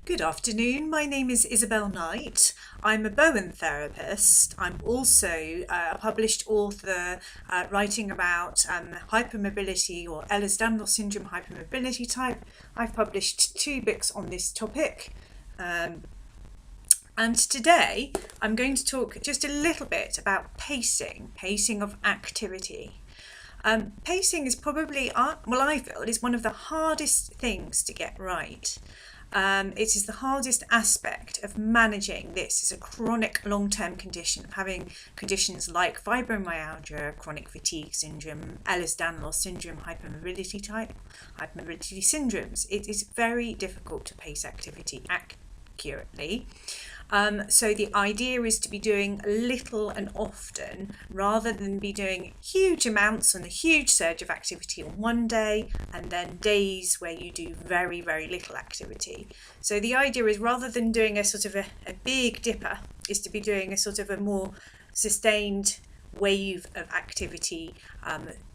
Good afternoon, my name is Isabel Knight. I'm a Bowen therapist. I'm also a published author writing about hypermobility or Ehlers-Danlos Syndrome Hypermobility Type. I've published 2 books on this topic. And today I'm going to talk just a little bit about pacing of activity. Pacing is probably, I feel, is one of the hardest things to get right. It is the hardest aspect of managing this as a chronic long-term condition, of having conditions like fibromyalgia, chronic fatigue syndrome, Ehlers-Danlos Syndrome Hypermobility Type, hypermobility syndromes. It is very difficult to pace activity accurately. So the idea is to be doing little and often rather than be doing huge amounts and a huge surge of activity on one day and then days where you do very, very little activity. So the idea is, rather than doing a sort of a big dipper, is to be doing a sort of a more sustained wave of activity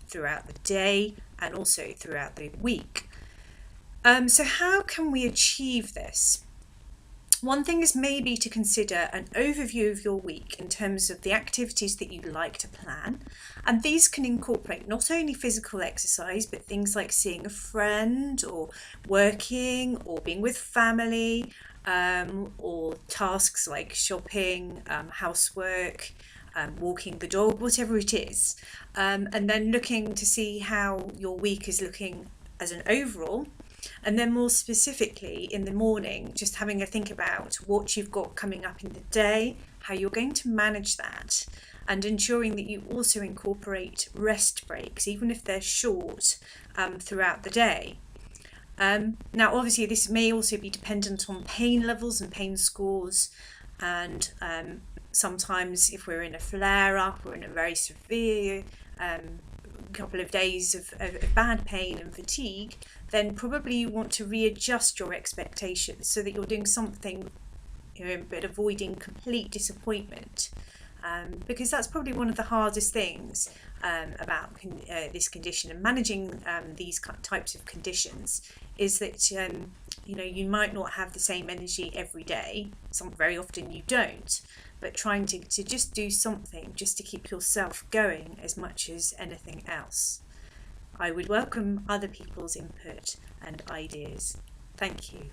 throughout the day and also throughout the week. So how can we achieve this? One thing is maybe to consider an overview of your week in terms of the activities that you'd like to plan, and these can incorporate not only physical exercise but things like seeing a friend or working or being with family, or tasks like shopping, housework, walking the dog, whatever it is, and then looking to see how your week is looking as an overall. And then more specifically in the morning, just having a think about what you've got coming up in the day, how you're going to manage that, and ensuring that you also incorporate rest breaks, even if they're short, throughout the day. Now, obviously, this may also be dependent on pain levels and pain scores, and sometimes if we're in a flare-up or in a very severe couple of days of bad pain and fatigue, then probably you want to readjust your expectations so that you're doing something, but avoiding complete disappointment, because that's probably one of the hardest things about this condition and managing these types of conditions, is that you might not have the same energy every day. Very often you don't, but trying to just do something just to keep yourself going as much as anything else. I would welcome other people's input and ideas. Thank you.